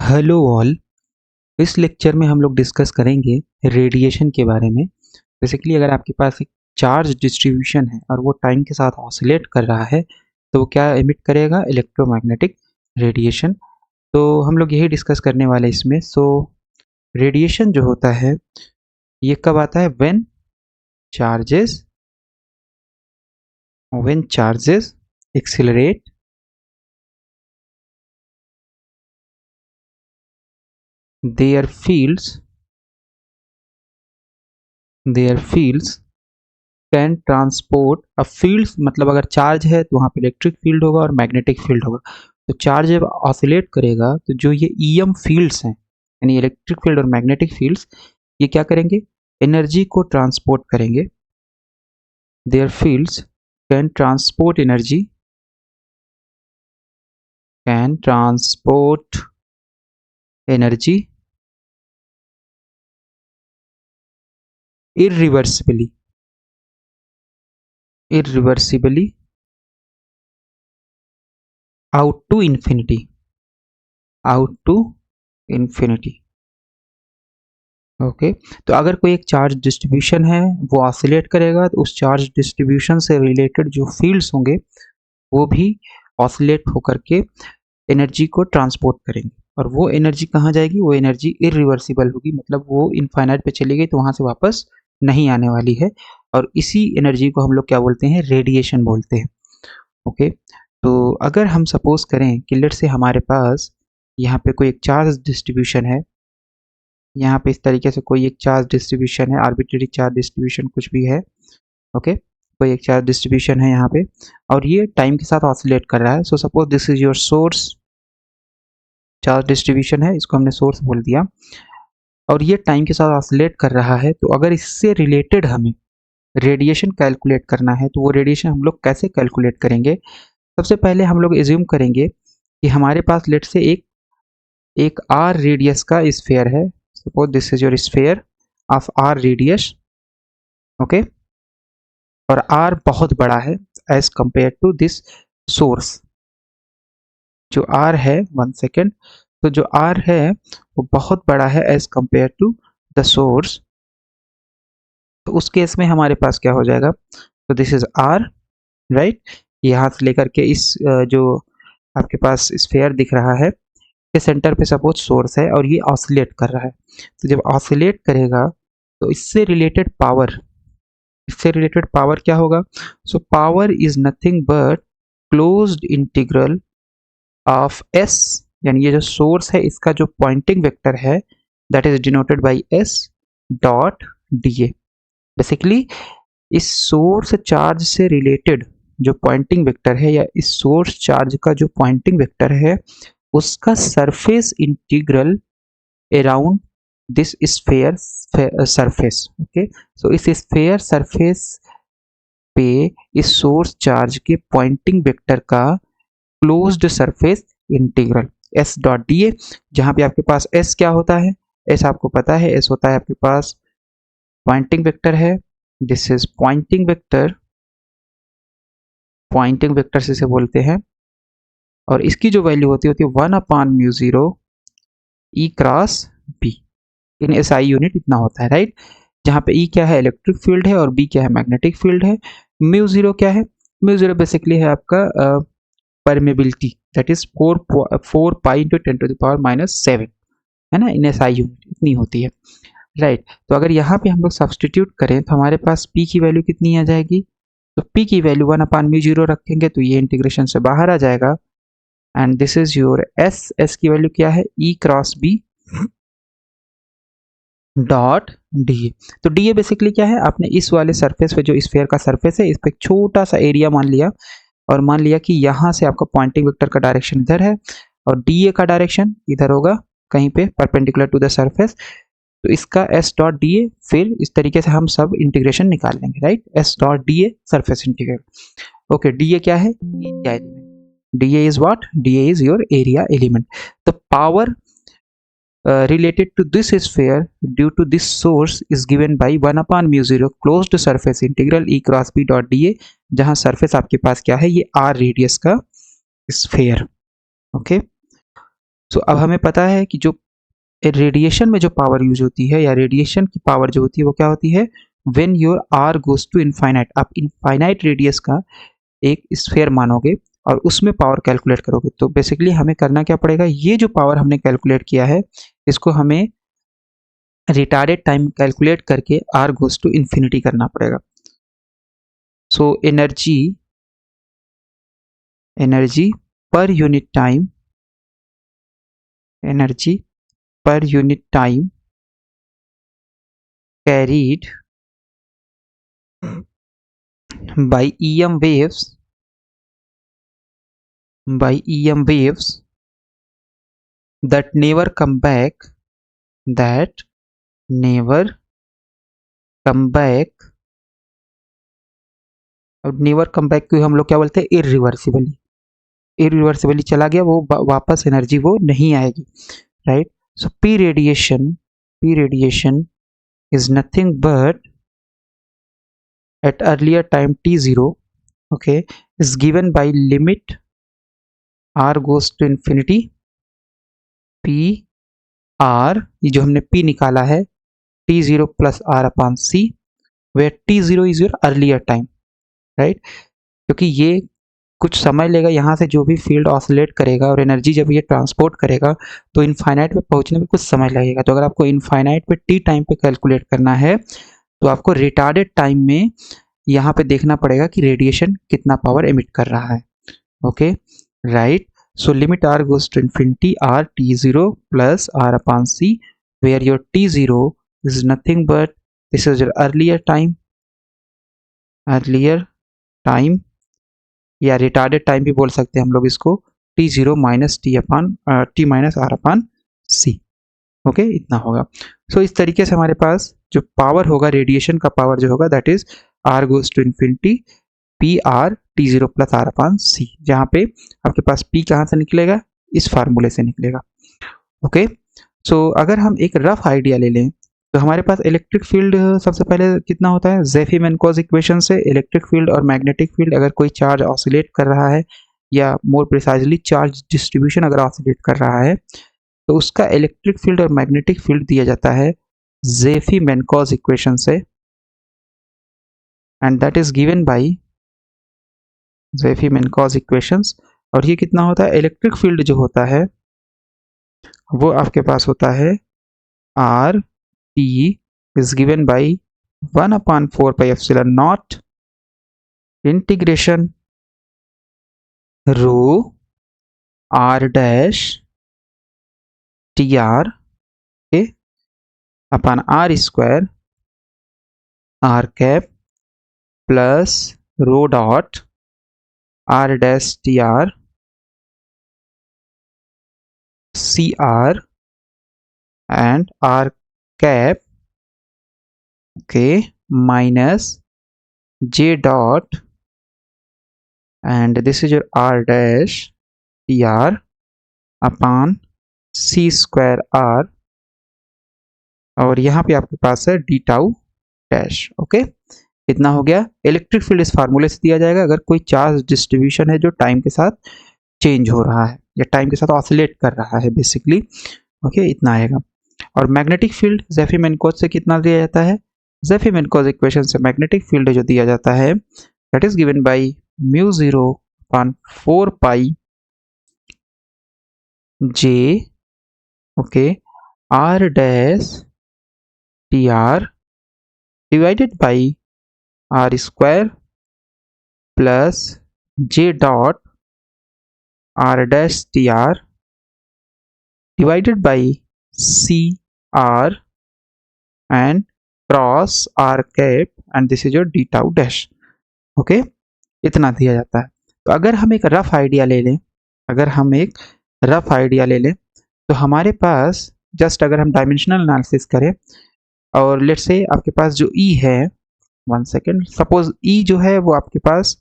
Hello all. इस lecture में हम लोग डिस्कस करेंगे रेडिएशन के बारे में। बेसिकली अगर आपके पास एक चार्ज डिस्ट्रीब्यूशन है और वो टाइम के साथ ऑसिलेट कर रहा है तो वो क्या एमिट करेगा? Electromagnetic radiation. तो हम लोग यही डिस्कस करने वाले हैं इसमें। रेडिएशन जो होता है ये कब आता है? Charges when charges accelerate there fields can transport. अब फील्ड मतलब अगर चार्ज है तो वहाँ पे इलेक्ट्रिक फील्ड होगा और मैग्नेटिक फील्ड होगा। तो चार्ज जब ऑसिलेट करेगा तो जो ये ईएम फील्ड्स हैं यानी इलेक्ट्रिक फील्ड और मैग्नेटिक फील्ड्स ये क्या करेंगे? एनर्जी को ट्रांसपोर्ट करेंगे। There fields can transport energy, can transport energy irreversibly out to infinity okay. तो अगर कोई एक चार्ज डिस्ट्रीब्यूशन है वो ऑसिलेट करेगा तो उस चार्ज डिस्ट्रीब्यूशन से रिलेटेड जो फील्ड्स होंगे वो भी ऑसिलेट होकर के एनर्जी को ट्रांसपोर्ट करेंगे। और वो एनर्जी कहाँ जाएगी? वो एनर्जी इरिवर्सिबल होगी, मतलब वो इनफाइनाइट पे चली गई तो वहाँ से वापस नहीं आने वाली है। और इसी एनर्जी को हम लोग क्या बोलते हैं? रेडिएशन बोलते हैं। ओके। तो अगर हम सपोज करें कि लेट से हमारे पास यहाँ पे कोई एक चार्ज डिस्ट्रीब्यूशन है, यहाँ पे इस तरीके से कोई एक चार्ज डिस्ट्रीब्यूशन है, आर्बिट्रेरी चार्ज डिस्ट्रीब्यूशन कुछ भी है। ओके। कोई एक चार्ज डिस्ट्रीब्यूशन है यहाँ पे और ये टाइम के साथ ऑसिलेट कर रहा है। So suppose this is your source charge distribution है, इसको हमने सोर्स बोल दिया और ये टाइम के साथ ऑसिलेट कर रहा है। तो अगर इससे रिलेटेड हमें रेडिएशन कैलकुलेट करना है तो वो रेडिएशन हम लोग कैसे कैलकुलेट करेंगे? सबसे पहले हम लोग एज्यूम करेंगे कि हमारे पास लेट से एक आर रेडियस का स्फीयर है। Suppose this is your sphere of R radius. Okay. और आर बहुत बड़ा है as compare to this source. जो आर है, वन सेकेंड, तो जो आर है वो बहुत बड़ा है as compare to the source. तो उस केस में हमारे पास क्या हो जाएगा? तो दिस इज आर, राइट। यहाँ से लेकर के इस जो आपके पास स्फीयर दिख रहा है के सेंटर पे सपोज सोर्स है और ये ऑसिलेट कर रहा है। तो जब ऑसिलेट करेगा तो इससे रिलेटेड पावर क्या होगा? So power is nothing but closed integral of S, यानी ये जो सोर्स है इसका जो पॉइंटिंग वेक्टर है that is denoted by S dot d A. Basically इस सोर्स चार्ज से रिलेटेड जो पॉइंटिंग वेक्टर है या इस सोर्स चार्ज का जो पॉइंटिंग वेक्टर है उसका surface integral around this sphere surface. Okay. So इस स्फीयर सरफेस पे इस सोर्स चार्ज के पॉइंटिंग वेक्टर का closed surface integral S dot d A, जहां पे आपके पास एस क्या होता है? एस आपको पता है, एस होता है आपके पास पॉइंटिंग वेक्टर है। दिस इज पॉइंटिंग वेक्टर से इसे बोलते हैं और इसकी जो वैल्यू होती है 1/μ0 E cross B in SI unit इतना होता है, राइट। जहाँ पे ई क्या है? इलेक्ट्रिक फील्ड है और बी क्या है? मैग्नेटिक फील्ड है। μ0 क्या है? μ0 बेसिकली है आपका permeability, that is 4 pi into 10⁻⁻⁷ है ना, इन एसआई यूनिट इतनी होती है, राइट। तो अगर यहाँ पे हम लोग सब्सटीट्यूट करें तो हमारे पास P की वैल्यू कितनी आ जाएगी? तो P की वैल्यू 1/μ0 रखेंगे तो ये इंटीग्रेशन से बाहर आ जाएगा and this is your S की वैल्यू क्या है? E cross B dot d A. तो डी ए बेसिकली क्या है? आपने इस वाले सरफेस पे जो स्फीयर का सरफेस है इस पे छोटा सा एरिया मान लिया और मान लिया कि यहाँ से आपका पॉइंटिंग वेक्टर का डायरेक्शन इधर है और डी ए का डायरेक्शन इधर होगा कहीं पे परपेंडिकुलर टू द सरफेस। तो इसका एस डॉट डी ए, फिर इस तरीके से हम सब इंटीग्रेशन निकाल लेंगे, right. S dot d a surface integral. Okay. D A क्या है? Area element. D A is what? D A is your area element. The power related to this sphere due to this source is given by 1/μ0 closed surface integral E cross B dot dA, जहां surface आपके पास क्या है? ये R radius का sphere. Okay. सो अब हमें पता है कि जो रेडिएशन में जो पावर यूज होती है या रेडिएशन की पावर जो होती है वो क्या होती है, when your R goes to infinite. आप इनफाइनाइट रेडियस का एक स्फीयर मानोगे और उसमें पावर कैलकुलेट करोगे। तो बेसिकली हमें करना क्या पड़ेगा, ये जो पावर हमने कैलकुलेट किया है इसको हमें रिटार्डेड टाइम कैलकुलेट करके आर गोज टू इन्फिनिटी करना पड़ेगा। So energy per unit time, energy per unit time carried by EM waves, that never come back, that never come back। और never come back को हम लोग क्या बोलते हैं, इरिवर्सिबली चला गया, वो वापस एनर्जी वो नहीं आएगी, right. So P radiation is nothing but at earlier time t0, okay, is given by limit r goes to infinity p r, ये जो हमने p निकाला है t0 plus r upon c, where t0 is your earlier time, right। क्योंकि ये कुछ समय लेगा, यहाँ से जो भी फील्ड ऑसिलेट करेगा और एनर्जी जब ये ट्रांसपोर्ट करेगा तो इनफाइनाइट पे पहुंचने में कुछ समय लगेगा। तो अगर आपको इनफाइनाइट पे टी टाइम पे कैलकुलेट करना है तो आपको रिटार्डेड टाइम में यहाँ पे देखना पड़ेगा कि रेडिएशन कितना पावर एमिट कर रहा है, okay, right. So limit R goes to infinity R t0 plus are upon C, where your t0 is nothing but this is your earlier time या रिटार्डेड टाइम भी बोल सकते हैं हम लोग इसको, t0 minus t minus R upon C, okay, इतना होगा। सो इस तरीके से हमारे पास जो पावर होगा, रेडिएशन का पावर जो होगा, that is r goes to infinity P r t0 plus are upon c, जहाँ पे आपके पास p कहाँ से निकलेगा, इस फार्मूले से निकलेगा, ओके। सो अगर हम एक रफ आइडिया ले लें तो हमारे पास इलेक्ट्रिक फील्ड सबसे पहले कितना होता है, ज़ेफी-मैनकॉज़ इक्वेशन से इलेक्ट्रिक फील्ड और मैग्नेटिक फील्ड, अगर कोई चार्ज ऑसिलेट कर रहा है या मोर प्रिसाइजली चार्ज डिस्ट्रीब्यूशन अगर ऑसिलेट कर रहा है तो उसका इलेक्ट्रिक फील्ड और मैग्नेटिक फील्ड दिया जाता है ज़ेफी-मैनकॉज़ इक्वेशन से, and that is given by Jefimenko's equations. और ये कितना होता है, इलेक्ट्रिक फील्ड जो होता है वो आपके पास होता है are T is given by 1 upon 4 pi epsilon naught integration rho r dash tr, okay, upon r square r cap plus rho dot r dash tr cr and r cap, okay, minus j dot, and this is your r dash tr upon c square r, और यहाँ पे आपके पास है D tau dash, okay. इतना हो गया। Electric field इस फार्मूले से दिया जाएगा अगर कोई चार्ज डिस्ट्रीब्यूशन है जो टाइम के साथ चेंज हो रहा है या टाइम के साथ ऑसिलेट कर रहा है बेसिकली, ओके, इतना आएगा। और मैग्नेटिक फील्ड ज़ेफी-मैनकॉज़ से कितना दिया जाता है, ज़ेफी-मैनकॉज़ इक्वेशन से मैग्नेटिक फील्ड जो दिया जाता है that is given by mu 0 upon 4 pi J, okay, R dash T R divided by R square plus J dot R dash T R divided by C R and cross r cap and this is your d tau dash, okay, इतना दिया जाता है। तो अगर हम एक rough idea ले लें तो हमारे पास जस्ट अगर हम डायमेंशनल एनालिसिस करें और लेट्स से आपके पास जो E है, 1 सेकेंड, सपोज E जो है वो आपके पास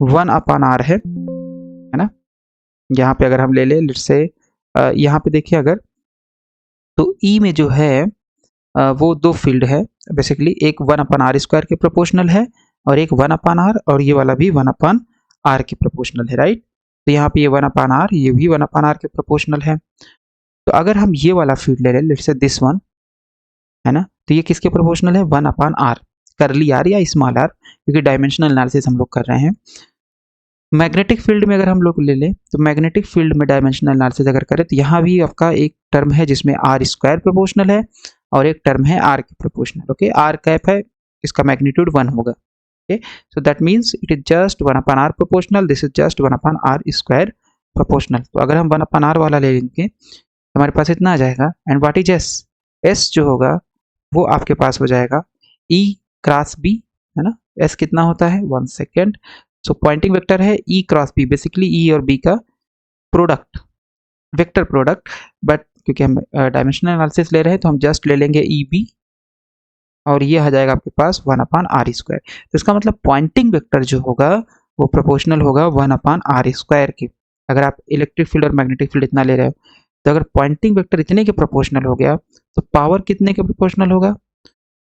1 अपॉन r है ना। यहाँ पे अगर हम ले लें लेट्स से यहाँ पे देखिए अगर, तो E में जो है वो दो फील्ड है बेसिकली, एक 1 अपॉन आर स्क्वायर के प्रोपोर्शनल है और एक 1 अपॉन आर, और ये वाला भी 1 अपॉन आर के प्रोपोर्शनल है, राइट। तो यहाँ पे ये 1/r, ये भी 1/r के प्रोपोर्शनल है। तो अगर हम ये वाला फील्ड ले लें, लेट्स से दिस वन, है ना, तो ये किसके प्रोपोर्शनल है? 1/r, करली आर या स्मॉल आर, क्योंकि डायमेंशनल एनालिसिस हम लोग कर रहे हैं। मैग्नेटिक फील्ड में अगर हम लोग ले लें, तो मैग्नेटिक फील्ड में डायमेंशनल एनालिसिस अगर करें, तो यहाँ भी आपका एक टर्म है जिसमें आर स्क्वायर प्रोपोर्शनल है और एक टर्म है आर के प्रोपोर्शनल। ओके, आर कैप है, इसका मैग्नीट्यूड 1 होगा। Okay, so that means it is just 1/r proportional, this is just 1/r square proportional. तो अगर हम 1/r वाला ले लेंगे, हमारे पास इतना आ जाएगा। And what is S? S जो होगा वो आपके पास हो जाएगा E क्रॉस B, है ना। एस कितना होता है? 1 सेकेंड। सो पॉइंटिंग वेक्टर है E cross B, basically E और B का प्रोडक्ट, वेक्टर प्रोडक्ट। बट क्योंकि हम डायमेंशनल एनालिसिस ले रहे हैं तो हम जस्ट ले लेंगे EB, और ये आ जाएगा आपके पास 1/r स्क्वायर। तो इसका मतलब पॉइंटिंग वेक्टर जो होगा वो प्रोपोर्शनल होगा 1/r स्क्वायर के। अगर आप इलेक्ट्रिक फील्ड और मैग्नेटिक फील्ड इतना ले रहे हो, तो अगर पॉइंटिंग वेक्टर इतने के प्रोपोर्शनल हो गया, तो पावर कितने के प्रोपोर्शनल होगा?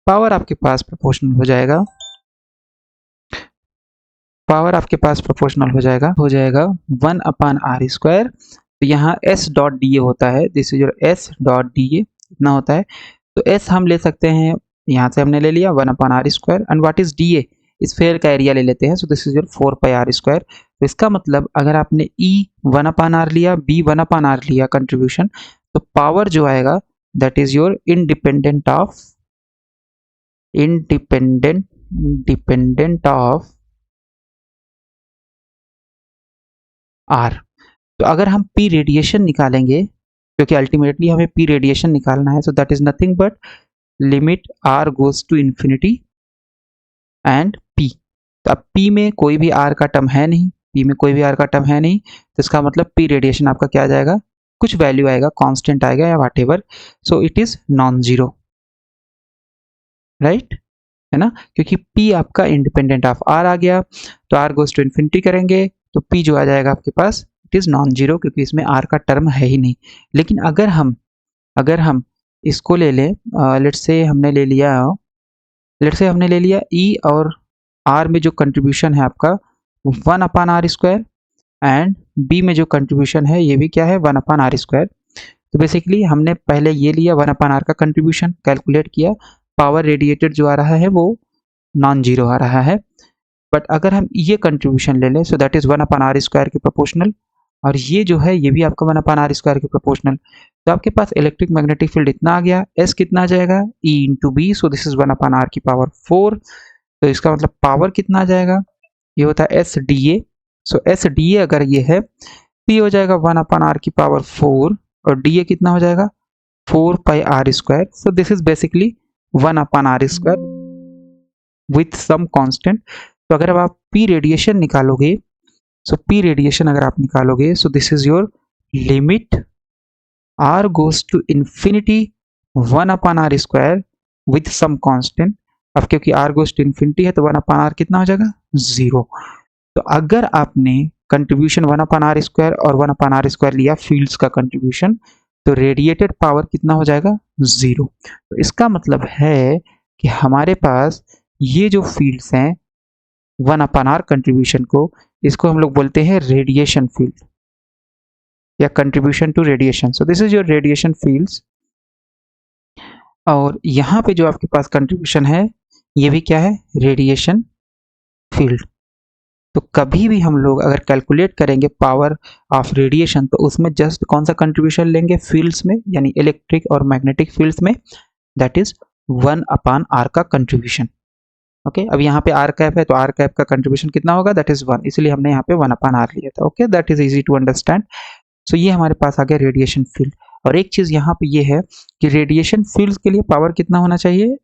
पावर आपके पास प्रोपोर्शनल हो जाएगा, पावर आपके पास प्रोपोर्शनल हो जाएगा 1/r स्क्वायर। तो यहाँ s डॉट डी ए होता है, this is your s dot d ए, इतना होता है। तो s हम ले सकते हैं, यहाँ से हमने ले लिया 1/r square. And what is D A? इस फेयर का एरिया ले लेते हैं, सो this is your 4πr square. तो इसका मतलब अगर आपने E 1/r लिया, B 1/r लिया कंट्रीब्यूशन, तो पावर जो आएगा that is your independent of R। तो अगर हम P रेडिएशन निकालेंगे, क्योंकि अल्टीमेटली हमें P रेडिएशन निकालना है, so that is nothing but limit R goes to infinity and P। तो अब P में कोई भी R का टर्म है नहीं, P में कोई भी R का टर्म है नहीं, तो इसका मतलब P रेडिएशन आपका क्या आ जाएगा? कुछ वैल्यू आएगा, कांस्टेंट आएगा या whatever, so it is non zero, right, है ना। क्योंकि P आपका इंडिपेंडेंट ऑफ R आ गया, तो R गोज टू इन्फिनिटी करेंगे तो P जो आ जाएगा आपके पास इट इज नॉन जीरो, क्योंकि इसमें R का टर्म है ही नहीं। लेकिन अगर हम इसको ले लें, लेट्स से हमने ले लिया E और R में जो कंट्रीब्यूशन है आपका 1/r स्क्वायर, एंड B में जो कंट्रीब्यूशन है ये भी क्या है? 1/r square. तो बेसिकली हमने पहले ये लिया 1/r का कंट्रीब्यूशन, कैलकुलेट किया, पावर रेडिएटेड जो आ रहा है वो नॉन जीरो आ रहा है। बट अगर हम ये कंट्रीब्यूशन ले लें, सो दैट इज 1/r स्क्वायर के प्रोपोर्शनल, और ये जो है ये भी आपका 1/r स्क्वायर के प्रोपोर्शनल। तो आपके पास इलेक्ट्रिक मैग्नेटिक फील्ड इतना आ गया, S कितना आ जाएगा? E into B, so this is 1/r की पावर 4। तो इसका मतलब पावर कितना आ जाएगा? ये होता है S D A. So S D A अगर ये है, P हो जाएगा 1/r की पावर 4, और डी ए कितना हो जाएगा? 4πr square. So this is basically 1/r square with some constant. तो अगर अब आप P रेडिएशन निकालोगे, सो P रेडिएशन अगर आप निकालोगे, so this is your limit R goes to infinity 1/r square with some constant. अब क्योंकि R गोज टू इंफिनिटी है तो 1/r कितना हो जाएगा? 0। तो अगर आपने कंट्रीब्यूशन 1/r स्क्वायर और 1/r स्क्वायर लिया फील्ड्स का कंट्रीब्यूशन, तो रेडिएटेड पावर कितना हो जाएगा? 0। तो इसका मतलब है कि हमारे पास ये जो फील्ड्स हैं 1/r कंट्रीब्यूशन को, इसको हम लोग बोलते हैं रेडिएशन फील्ड या contribution to radiation. So this is your radiation fields. और यहाँ पे जो आपके पास कंट्रीब्यूशन है ये भी क्या है? Radiation field. तो कभी भी हम लोग अगर कैलकुलेट करेंगे पावर ऑफ रेडिएशन, तो उसमें जस्ट कौन सा कंट्रीब्यूशन लेंगे? फील्ड्स में, यानी इलेक्ट्रिक और मैग्नेटिक फील्ड्स में, दैट इज 1/r का कंट्रीब्यूशन। ओके, अब यहाँ पे r कैप है तो r कैप का कंट्रीब्यूशन कितना होगा? दैट इज 1, इसलिए हमने यहाँ पे 1/r लिया था। Okay, that is easy to understand. So ये हमारे पास आ गया रेडिएशन फील्ड। और एक चीज यहाँ पे ये है कि रेडिएशन फील्ड्स के लिए पावर कितना होना चाहिए?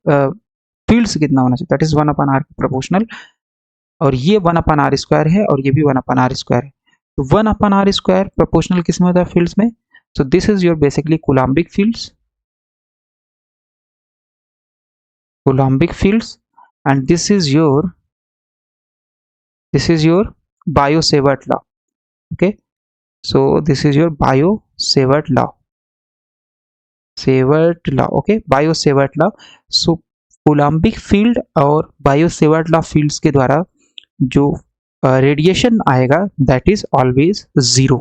फील्ड्स कितना होना चाहिए? That is 1/r proportional. और ये 1/r स्क्वायर है और ये भी 1/r स्क्वायर है। तो 1/r स्क्वायर प्रोपोर्शनल किस में होता है? फील्ड्स में। सो this is your basically Coulombic fields, and this is your Biot-Savart law. Okay, so this is your Biot-Savart law. Okay, Biot-Savart law. So Coulombic field और Biot-Savart law fields के द्वारा जो radiation आएगा that is always zero.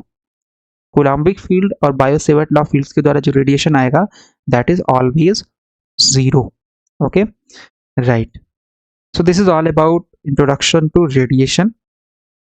Coulombic field और Biot-Savart law fields के द्वारा जो radiation आएगा that is always zero. Okay, right. So this is all about introduction to radiation.